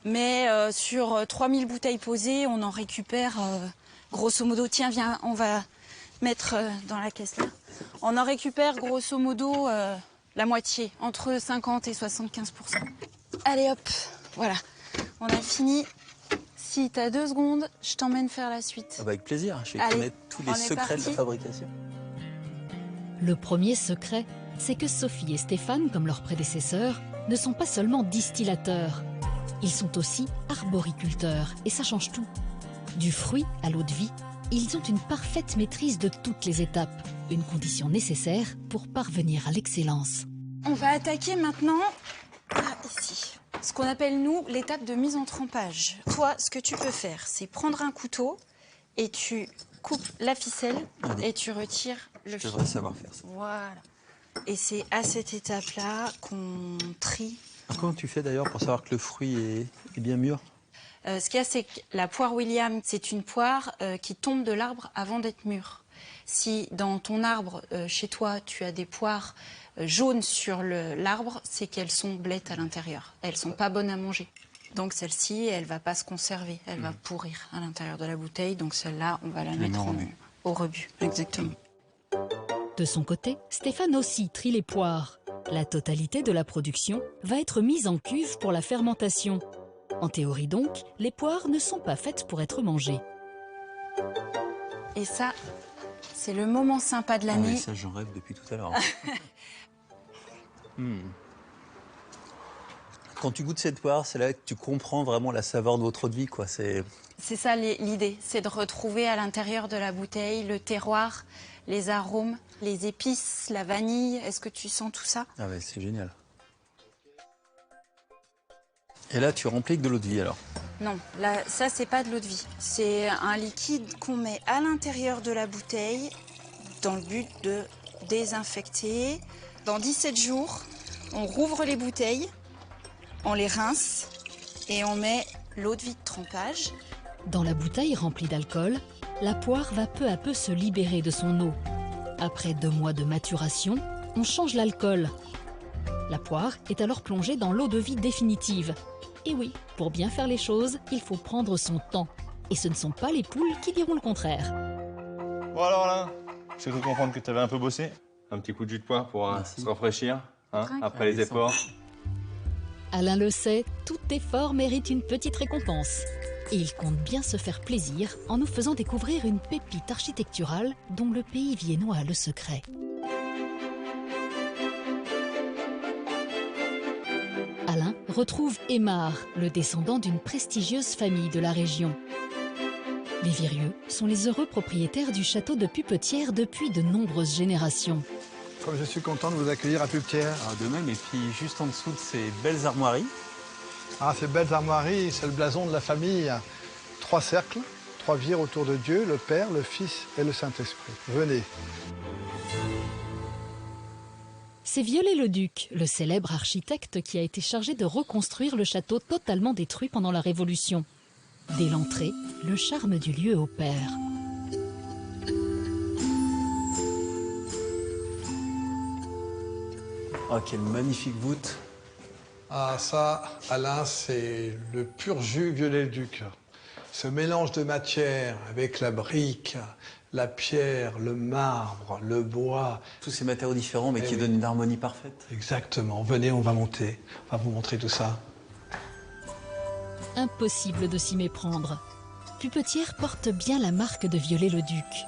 Mais sur 3000 bouteilles posées, on en récupère grosso modo... Tiens, viens, on va mettre dans la caisse là. On en récupère grosso modo la moitié, entre 50 et 75%. Allez hop, voilà, on a fini. Si t'as 2 secondes, je t'emmène faire la suite. Ah bah avec plaisir, je vais Allez, connaître tous les secrets de la fabrication. Le premier secret, c'est que Sophie et Stéphane, comme leurs prédécesseurs, ne sont pas seulement distillateurs. Ils sont aussi arboriculteurs, et ça change tout. Du fruit à l'eau de vie, ils ont une parfaite maîtrise de toutes les étapes, une condition nécessaire pour parvenir à l'excellence. On va attaquer maintenant, ici, ce qu'on appelle, nous, l'étape de mise en trempage. Toi, ce que tu peux faire, c'est prendre un couteau et tu coupes la ficelle et tu retires le fil. Je devrais savoir faire ça. Voilà. Et c'est à cette étape-là qu'on trie. Comment tu fais d'ailleurs pour savoir que le fruit est bien mûr? Ce qu'il y a, c'est que la poire William, c'est une poire qui tombe de l'arbre avant d'être mûre. Si dans ton arbre, chez toi, tu as des poires jaunes sur l'arbre, c'est qu'elles sont blettes à l'intérieur. Elles sont pas bonnes à manger. Donc celle-ci, elle va pas se conserver, elle va pourrir à l'intérieur de la bouteille. Donc celle-là, on va la mettre au rebut. Exactement. De son côté, Stéphane aussi trie les poires. La totalité de la production va être mise en cuve pour la fermentation. En théorie donc, les poires ne sont pas faites pour être mangées. Et ça, c'est le moment sympa de l'année. Ah oui, ça j'en rêve depuis tout à l'heure. Quand tu goûtes cette poire, c'est là que tu comprends vraiment la saveur de votre eau de vie, quoi. C'est ça l'idée, c'est de retrouver à l'intérieur de la bouteille le terroir, les arômes, les épices, la vanille. Est-ce que tu sens tout ça? Ah ouais, c'est génial. Et là, tu remplis avec de l'eau de vie, alors? Non, là, ça, c'est pas de l'eau de vie. C'est un liquide qu'on met à l'intérieur de la bouteille dans le but de désinfecter. Dans 17 jours, on rouvre les bouteilles, on les rince et on met l'eau de vie de trempage. Dans la bouteille remplie d'alcool, la poire va peu à peu se libérer de son eau. Après 2 mois de maturation, on change l'alcool. La poire est alors plongée dans l'eau de vie définitive. Et oui, pour bien faire les choses, il faut prendre son temps. Et ce ne sont pas les poules qui diront le contraire. Bon alors Alain, j'ai cru comprendre que tu avais un peu bossé. Un petit coup de jus de poire pour se rafraîchir, hein, après les efforts. Alain le sait, tout effort mérite une petite récompense. Et il compte bien se faire plaisir en nous faisant découvrir une pépite architecturale dont le pays viennois a le secret. Alain retrouve Aymar, le descendant d'une prestigieuse famille de la région. Les Virieux sont les heureux propriétaires du château de Pupetière depuis de nombreuses générations. Comme je suis content de vous accueillir à Pupetière. De même, et puis juste en dessous de ces belles armoiries. Ah, ces belles armoiries, c'est le blason de la famille. 3 cercles, 3 vires autour de Dieu, le Père, le Fils et le Saint-Esprit. Venez. C'est Viollet-le-Duc, le célèbre architecte qui a été chargé de reconstruire le château totalement détruit pendant la Révolution. Dès l'entrée, le charme du lieu opère. Oh, quelle magnifique voûte! Ah, ça, Alain, c'est le pur jus Viollet-le-Duc. Ce mélange de matière avec la brique, la pierre, le marbre, le bois. Tous ces matériaux différents, mais qui donnent une harmonie parfaite. Exactement. Venez, on va monter. On va vous montrer tout ça. Impossible de s'y méprendre. Pupetière porte bien la marque de Viollet-le-Duc.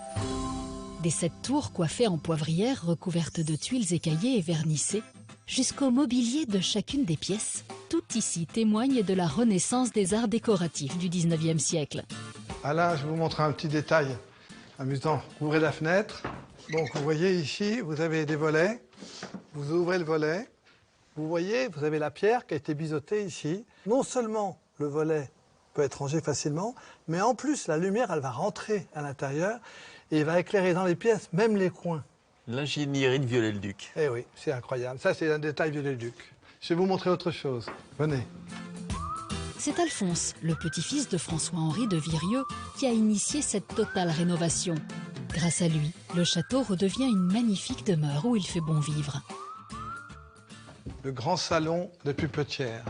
Des 7 tours coiffées en poivrière recouvertes de tuiles écaillées et vernissées, jusqu'au mobilier de chacune des pièces, tout ici témoigne de la renaissance des arts décoratifs du 19e siècle. Alain, je vais vous montrer un petit détail. Amusant. Ouvrez la fenêtre. Donc, vous voyez ici, vous avez des volets. Vous ouvrez le volet. Vous voyez, vous avez la pierre qui a été biseautée ici. Non seulement le volet peut être rangé facilement, mais en plus, la lumière, elle va rentrer à l'intérieur et va éclairer dans les pièces, même les coins. L'ingénierie de Viollet-le-Duc. Eh oui, c'est incroyable. Ça, c'est un détail Viollet-le-Duc. Je vais vous montrer autre chose. Venez. C'est Alphonse, le petit-fils de François-Henri de Virieu, qui a initié cette totale rénovation. Grâce à lui, le château redevient une magnifique demeure où il fait bon vivre. Le grand salon de Pupetière.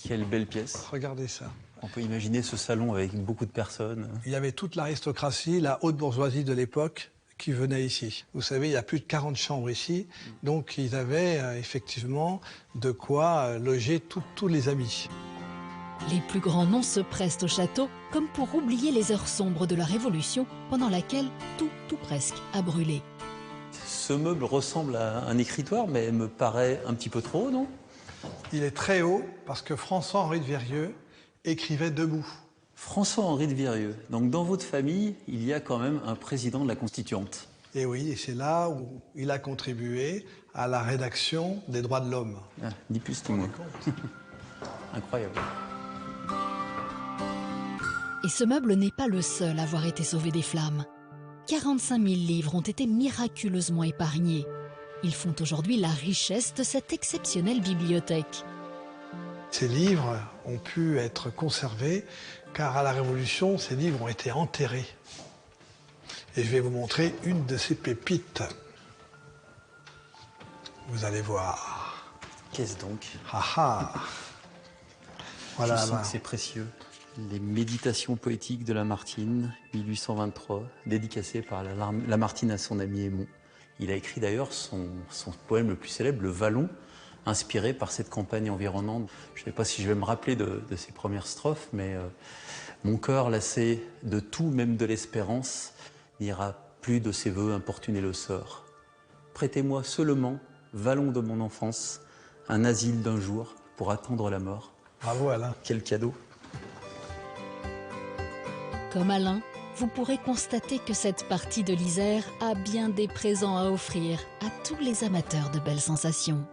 Quelle belle pièce. Regardez ça. On peut imaginer ce salon avec beaucoup de personnes. Il y avait toute l'aristocratie, la haute bourgeoisie de l'époque qui venait ici. Vous savez, il y a plus de 40 chambres ici, donc ils avaient effectivement de quoi loger tous les amis. Les plus grands noms se pressent au château, comme pour oublier les heures sombres de la Révolution, pendant laquelle tout presque a brûlé. Ce meuble ressemble à un écritoire, mais me paraît un petit peu trop haut, non? Il est très haut parce que François-Henri de Virieu écrivait debout. François-Henri de Virieu. Donc dans votre famille, il y a quand même un président de la Constituante. Et oui, et c'est là où il a contribué à la rédaction des droits de l'homme. Ah, ni plus ni moins. Incroyable. Et ce meuble n'est pas le seul à avoir été sauvé des flammes. 45 000 livres ont été miraculeusement épargnés. Ils font aujourd'hui la richesse de cette exceptionnelle bibliothèque. Ces livres ont pu être conservés car à la Révolution, ces livres ont été enterrés. Et je vais vous montrer une de ces pépites. Vous allez voir. Qu'est-ce donc? Ah ah. Voilà. Je sens que c'est précieux. Les méditations poétiques de Lamartine, 1823, dédicacées par Lamartine à son ami Aymon. Il a écrit d'ailleurs son poème le plus célèbre, Le Vallon, inspiré par cette campagne environnante. Je ne sais pas si je vais me rappeler de ses premières strophes, mais mon cœur lassé de tout, même de l'espérance, n'ira plus de ses voeux importuner le sort. Prêtez-moi seulement, vallon de mon enfance, un asile d'un jour pour attendre la mort. Bravo Alain. Quel cadeau. Comme Alain, vous pourrez constater que cette partie de l'Isère a bien des présents à offrir à tous les amateurs de belles sensations.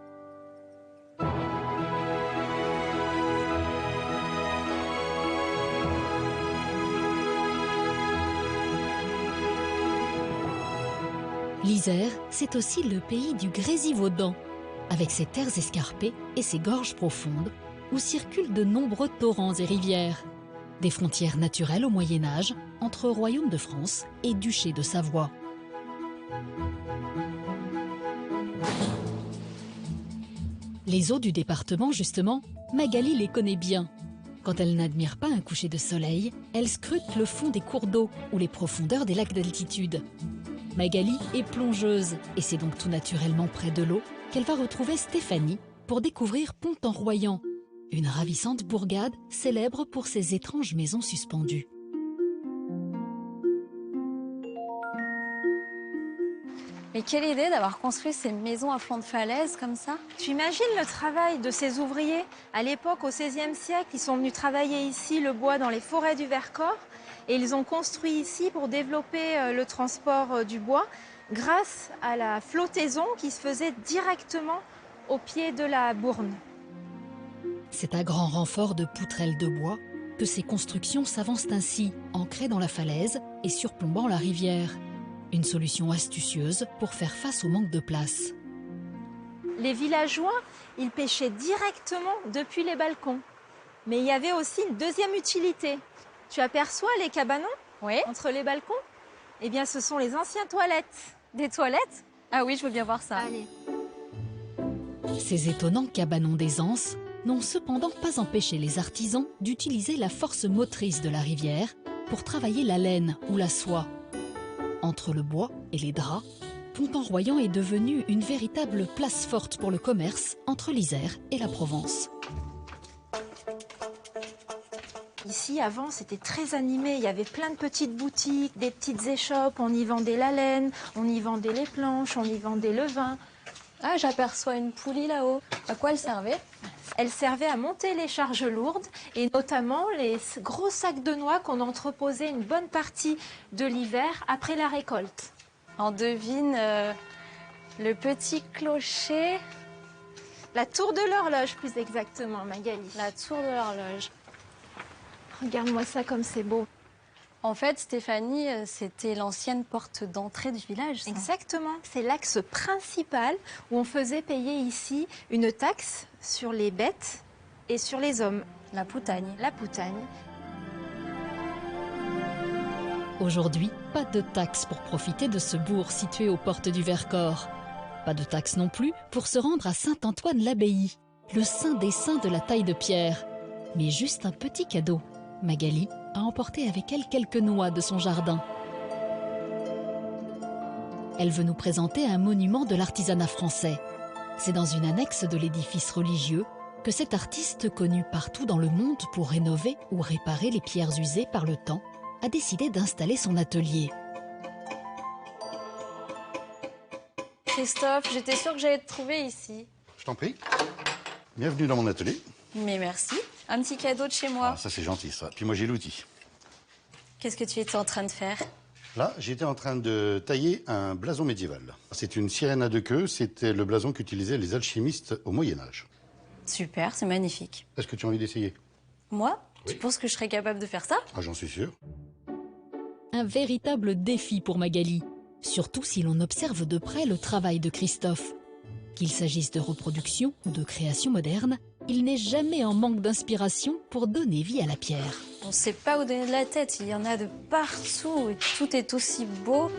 L'Isère, c'est aussi le pays du Grésivaudan, avec ses terres escarpées et ses gorges profondes, où circulent de nombreux torrents et rivières. Des frontières naturelles au Moyen-Âge entre Royaume de France et Duché de Savoie. Les eaux du département, justement, Magali les connaît bien. Quand elle n'admire pas un coucher de soleil, elle scrute le fond des cours d'eau ou les profondeurs des lacs d'altitude. Magali est plongeuse et c'est donc tout naturellement près de l'eau qu'elle va retrouver Stéphanie pour découvrir Pont-en-Royans, une ravissante bourgade célèbre pour ses étranges maisons suspendues. Mais quelle idée d'avoir construit ces maisons à flanc de falaise comme ça. Tu imagines le travail de ces ouvriers? À l'époque, au XVIe siècle, ils sont venus travailler ici le bois dans les forêts du Vercors et ils ont construit ici pour développer le transport du bois grâce à la flottaison qui se faisait directement au pied de la bourne. C'est à grand renfort de poutrelles de bois que ces constructions s'avancent ainsi, ancrées dans la falaise et surplombant la rivière. Une solution astucieuse pour faire face au manque de place. Les villageois, ils pêchaient directement depuis les balcons. Mais il y avait aussi une deuxième utilité. Tu aperçois les cabanons entre les balcons? Eh bien, ce sont les anciennes toilettes. Des toilettes? Ah oui, je veux bien voir ça. Allez. Ces étonnants cabanons d'aisance n'ont cependant pas empêché les artisans d'utiliser la force motrice de la rivière pour travailler la laine ou la soie. Entre le bois et les draps, Pont-en-Royans est devenu une véritable place forte pour le commerce entre l'Isère et la Provence. Ici, avant, c'était très animé. Il y avait plein de petites boutiques, des petites échoppes. On y vendait la laine, on y vendait les planches, on y vendait le vin. Ah, j'aperçois une poulie là-haut. À quoi elle servait? Elle servait à monter les charges lourdes et notamment les gros sacs de noix qu'on entreposait une bonne partie de l'hiver après la récolte. On devine le petit clocher. La tour de l'horloge, plus exactement, Magali. La tour de l'horloge. Regarde-moi ça comme c'est beau. En fait, Stéphanie, c'était l'ancienne porte d'entrée du village. Ça. Exactement. C'est l'axe principal où on faisait payer ici une taxe sur les bêtes et sur les hommes. La poutagne. La poutagne. Aujourd'hui, pas de taxe pour profiter de ce bourg situé aux portes du Vercors. Pas de taxe non plus pour se rendre à Saint-Antoine-l'Abbaye, le saint des saints de la taille de pierre. Mais juste un petit cadeau. Magali a emporté avec elle quelques noix de son jardin. Elle veut nous présenter un monument de l'artisanat français. C'est dans une annexe de l'édifice religieux que cet artiste, connu partout dans le monde pour rénover ou réparer les pierres usées par le temps, a décidé d'installer son atelier. Christophe, j'étais sûre que j'allais te trouver ici. Je t'en prie. Bienvenue dans mon atelier. Mais merci. Un petit cadeau de chez moi. Ah, ça, c'est gentil, ça. Puis moi, j'ai l'outil. Qu'est-ce que tu étais en train de faire? Là, j'étais en train de tailler un blason médiéval. C'est une sirène à deux queues. C'était le blason qu'utilisaient les alchimistes au Moyen-Âge. Super, c'est magnifique. Est-ce que tu as envie d'essayer? Moi? Oui. Tu penses que je serais capable de faire ça? Ah, j'en suis sûr. Un véritable défi pour Magali, surtout si l'on observe de près le travail de Christophe. Qu'il s'agisse de reproduction ou de création moderne, il n'est jamais en manque d'inspiration pour donner vie à la pierre. On ne sait pas où donner de la tête, il y en a de partout et tout est aussi beau.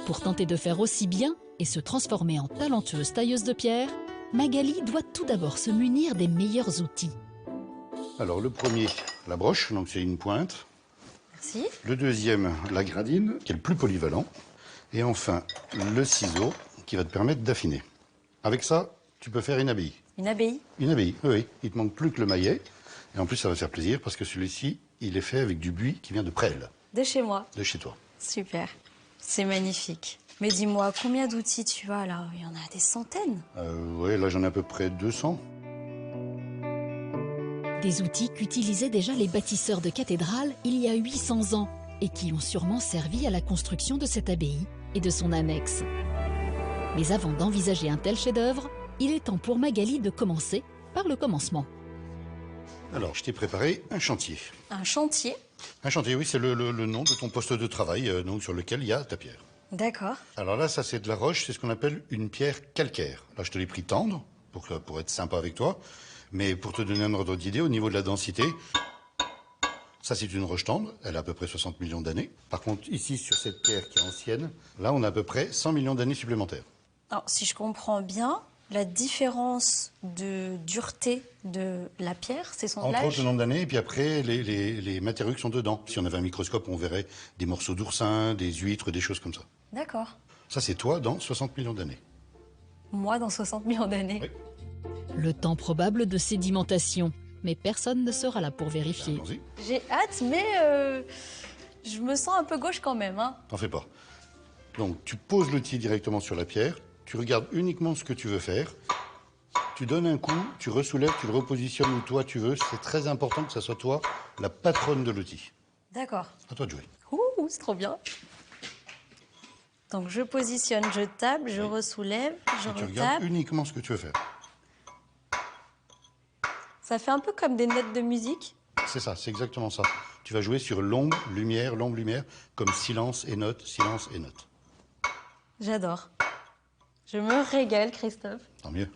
Pour tenter de faire aussi bien et se transformer en talentueuse tailleuse de pierre, Magali doit tout d'abord se munir des meilleurs outils. Alors, le premier, la broche, donc c'est une pointe. Merci. Le deuxième, la gradine, qui est le plus polyvalent. Et enfin, le ciseau, qui va te permettre d'affiner. Avec ça, tu peux faire une abbaye. Une abbaye? Une abbaye, oui. Il te manque plus que le maillet. Et en plus, ça va faire plaisir parce que celui-ci, il est fait avec du buis qui vient de Presles. De chez moi? De chez toi. Super. C'est magnifique. Mais dis-moi, combien d'outils tu as là? Il y en a des centaines. Oui, là, j'en ai à peu près 200. Des outils qu'utilisaient déjà les bâtisseurs de cathédrales il y a 800 ans et qui ont sûrement servi à la construction de cette abbaye et de son annexe. Mais avant d'envisager un tel chef-d'œuvre, il est temps pour Magali de commencer par le commencement. Alors, je t'ai préparé un chantier. Un chantier? Un chantier, oui, c'est le nom de ton poste de travail, donc sur lequel il y a ta pierre. D'accord. Alors là, ça c'est de la roche, c'est ce qu'on appelle une pierre calcaire. Là, je te l'ai pris tendre, pour être sympa avec toi. Mais pour te donner un ordre d'idée, au niveau de la densité, ça c'est une roche tendre, elle a à peu près 60 millions d'années. Par contre, ici, sur cette pierre qui est ancienne, là on a à peu près 100 millions d'années supplémentaires. Alors, si je comprends bien, la différence de dureté de la pierre, c'est son Entre âge? autres, le nombre d'années, et puis après, les matériaux qui sont dedans. Si on avait un microscope, on verrait des morceaux d'oursin, des huîtres, des choses comme ça. D'accord. Ça, c'est toi dans 60 millions d'années. Moi, dans 60 millions d'années? Oui. Le temps probable de sédimentation, mais personne ne sera là pour vérifier. J'ai hâte, mais je me sens un peu gauche quand même. Hein. T'en fais pas. Donc, tu poses l'outil directement sur la pierre, tu regardes uniquement ce que tu veux faire, tu donnes un coup, tu ressoulèves, tu le repositionnes où toi tu veux. C'est très important que ça soit toi la patronne de l'outil. D'accord. À toi de jouer. Ouh, c'est trop bien. Donc, je positionne, je tape, je ressoulève, je Tu retape. regardes uniquement ce que tu veux faire. Ça fait un peu comme des notes de musique. C'est ça, c'est exactement ça. Tu vas jouer sur l'ombre, lumière, comme silence et note, silence et note. J'adore. Je me régale, Christophe. Tant mieux.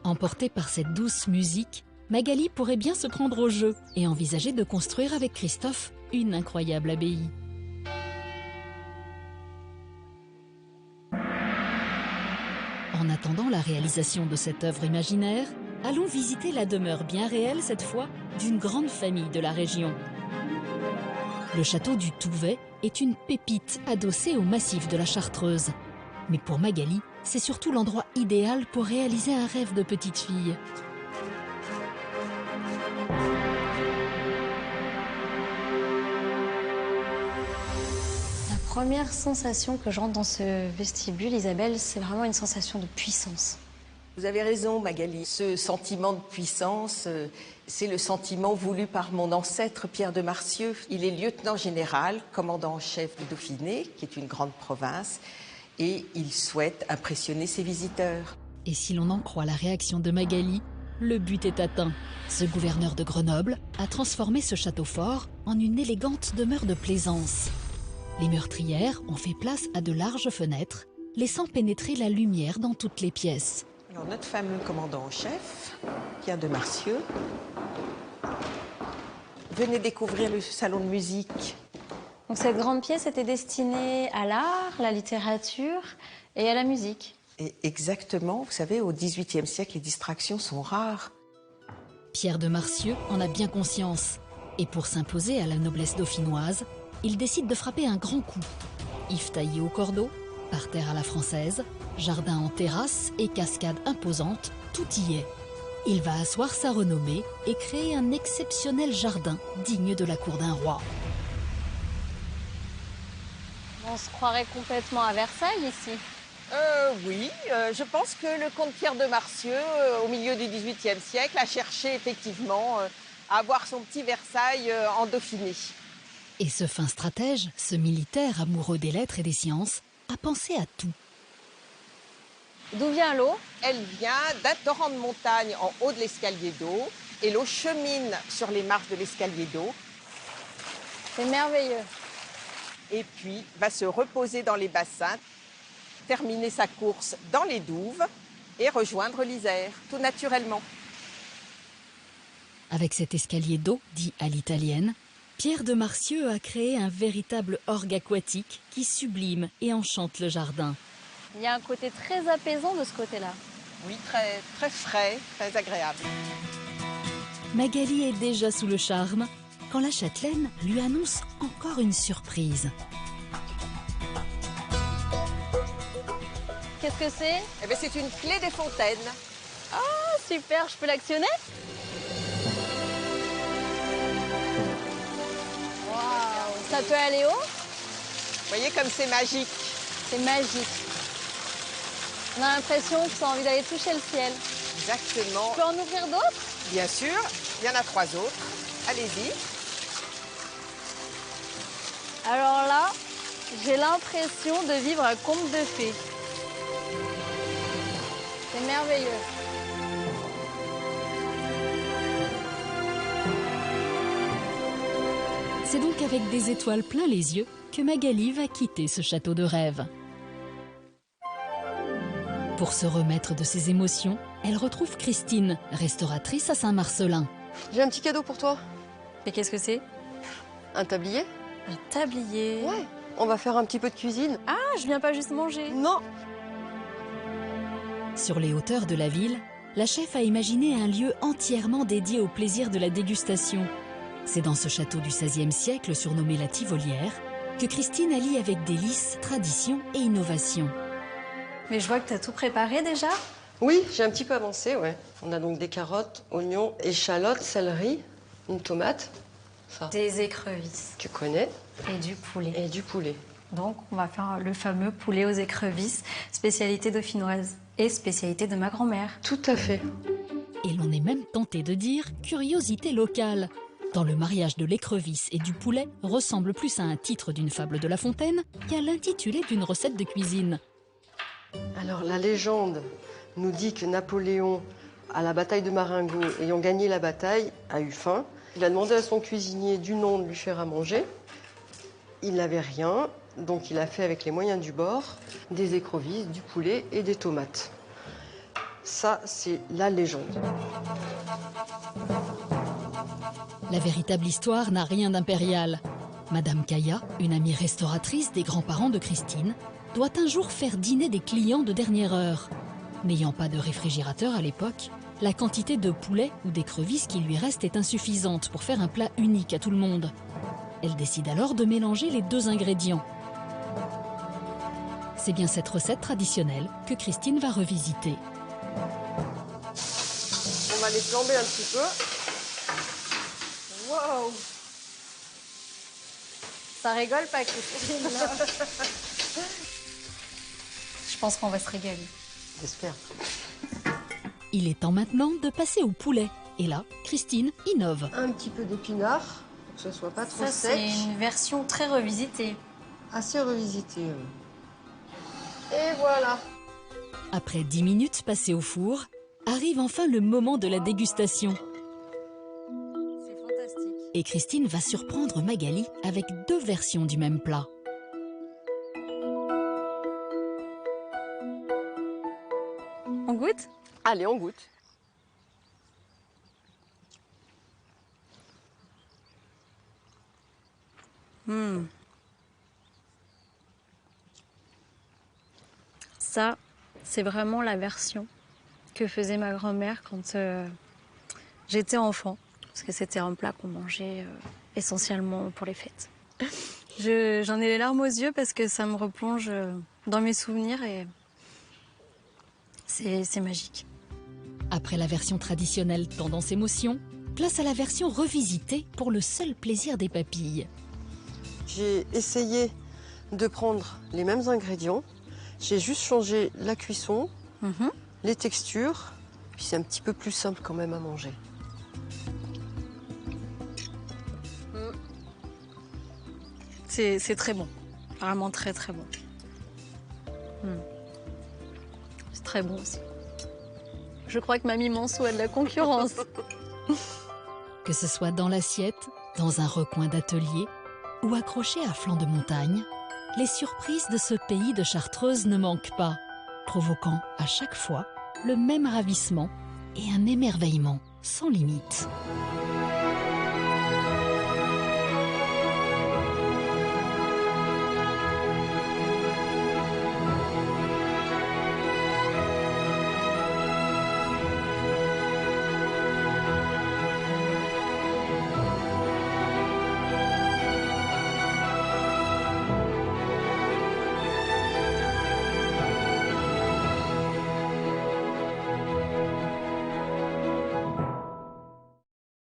Emportée par cette douce musique, Magali pourrait bien se prendre au jeu et envisager de construire avec Christophe une incroyable abbaye. En attendant la réalisation de cette œuvre imaginaire, allons visiter la demeure bien réelle cette fois d'une grande famille de la région. Le château du Touvet est une pépite adossée au massif de la Chartreuse. Mais pour Magali, c'est surtout l'endroit idéal pour réaliser un rêve de petite fille. Première sensation que je rentre dans ce vestibule, Isabelle, c'est vraiment une sensation de puissance. Vous avez raison, Magali. Ce sentiment de puissance, c'est le sentiment voulu par mon ancêtre Pierre de Marcieux. Il est lieutenant général, commandant en chef du Dauphiné, qui est une grande province, et il souhaite impressionner ses visiteurs. Et si l'on en croit la réaction de Magali, le but est atteint. Ce gouverneur de Grenoble a transformé ce château fort en une élégante demeure de plaisance. Les meurtrières ont fait place à de larges fenêtres, laissant pénétrer la lumière dans toutes les pièces. Alors, notre fameux commandant en chef, Pierre de Marcieux, venez découvrir le salon de musique. Donc cette grande pièce était destinée à l'art, la littérature et à la musique. Et exactement, vous savez, au XVIIIe siècle, les distractions sont rares. Pierre de Marcieux en a bien conscience. Et pour s'imposer à la noblesse dauphinoise, il décide de frapper un grand coup. Yves taillé au cordeau, parterre à la française, jardin en terrasse et cascade imposante, tout y est. Il va asseoir sa renommée et créer un exceptionnel jardin digne de la cour d'un roi. On se croirait complètement à Versailles ici. Oui, je pense que le comte Pierre de Marcieux, au milieu du XVIIIe siècle, a cherché effectivement à avoir son petit Versailles en Dauphiné. Et ce fin stratège, ce militaire amoureux des lettres et des sciences, a pensé à tout. D'où vient l'eau? Elle vient d'un torrent de montagne en haut de l'escalier d'eau, et l'eau chemine sur les marches de l'escalier d'eau. C'est merveilleux. Et puis va se reposer dans les bassins, terminer sa course dans les douves et rejoindre l'Isère, tout naturellement. Avec cet escalier d'eau, dit à l'italienne, Pierre de Marcieux a créé un véritable orgue aquatique qui sublime et enchante le jardin. Il y a un côté très apaisant de ce côté-là. Oui, très, très frais, très agréable. Magali est déjà sous le charme quand la châtelaine lui annonce encore une surprise. Qu'est-ce que c'est? Eh bien, c'est une clé des fontaines. Ah, super, je peux l'actionner? Waouh, ça peut aller haut? Vous voyez comme c'est magique. C'est magique. On a l'impression que ça a envie d'aller toucher le ciel. Exactement. Tu peux en ouvrir d'autres? Bien sûr, il y en a 3 autres. Allez-y. Alors là, j'ai l'impression de vivre un conte de fées. C'est merveilleux. C'est donc avec des étoiles plein les yeux que Magali va quitter ce château de rêve. Pour se remettre de ses émotions, elle retrouve Christine, restauratrice à Saint-Marcelin. J'ai un petit cadeau pour toi. Et qu'est-ce que c'est? Un tablier. Un tablier? Ouais. On va faire un petit peu de cuisine. Ah, je viens pas juste manger. Non. Sur les hauteurs de la ville, la chef a imaginé un lieu entièrement dédié au plaisir de la dégustation. C'est dans ce château du XVIe siècle, surnommé la Tivolière, que Christine allie avec délice, tradition et innovation. Mais je vois que tu as tout préparé déjà. Oui, j'ai un petit peu avancé, ouais. On a donc des carottes, oignons, échalotes, céleri, une tomate. Ça. Des écrevisses. Tu connais. Et du poulet. Et du poulet. Donc, on va faire le fameux poulet aux écrevisses, spécialité dauphinoise et spécialité de ma grand-mère. Tout à fait. Et l'on est même tenté de dire curiosité locale. Dans le mariage de l'écrevisse et du poulet ressemble plus à un titre d'une fable de La Fontaine qu'à l'intitulé d'une recette de cuisine. Alors, la légende nous dit que Napoléon, à la bataille de Marengo, ayant gagné la bataille, a eu faim. Il a demandé à son cuisinier du nom de lui faire à manger. Il n'avait rien, donc il a fait avec les moyens du bord des écrevisses, du poulet et des tomates. Ça, c'est la légende. La véritable histoire n'a rien d'impérial. Madame Caillat, une amie restauratrice des grands-parents de Christine, doit un jour faire dîner des clients de dernière heure. N'ayant pas de réfrigérateur à l'époque, la quantité de poulet ou d'écrevisses qui lui reste est insuffisante pour faire un plat unique à tout le monde. Elle décide alors de mélanger les deux ingrédients. C'est bien cette recette traditionnelle que Christine va revisiter. On va les flamber un petit peu. Waouh! Ça rigole pas, Christine. Je pense qu'on va se régaler. J'espère. Il est temps maintenant de passer au poulet. Et là, Christine innove. Un petit peu d'épinards, pour que ce soit pas trop Ça, sec. c'est une version très revisitée. Assez revisitée. Et voilà. Après 10 minutes passées au four, arrive enfin le moment de la dégustation. C'est fantastique. Et Christine va surprendre Magali avec 2 versions du même plat. On goûte? Allez, on goûte. Ça, c'est vraiment la version que faisait ma grand-mère quand j'étais enfant. Parce que c'était un plat qu'on mangeait essentiellement pour les fêtes. J'en ai les larmes aux yeux parce que ça me replonge dans mes souvenirs et c'est magique. Après la version traditionnelle tendance émotion, place à la version revisitée pour le seul plaisir des papilles. J'ai essayé de prendre les mêmes ingrédients. J'ai juste changé la cuisson, les textures, puis c'est un petit peu plus simple quand même à manger. C'est très bon, vraiment très très bon. C'est très bon aussi. Je crois que Mamie Manceau a de la concurrence. Que ce soit dans l'assiette, dans un recoin d'atelier ou accroché à flanc de montagne, les surprises de ce pays de Chartreuse ne manquent pas, provoquant à chaque fois le même ravissement et un émerveillement sans limite.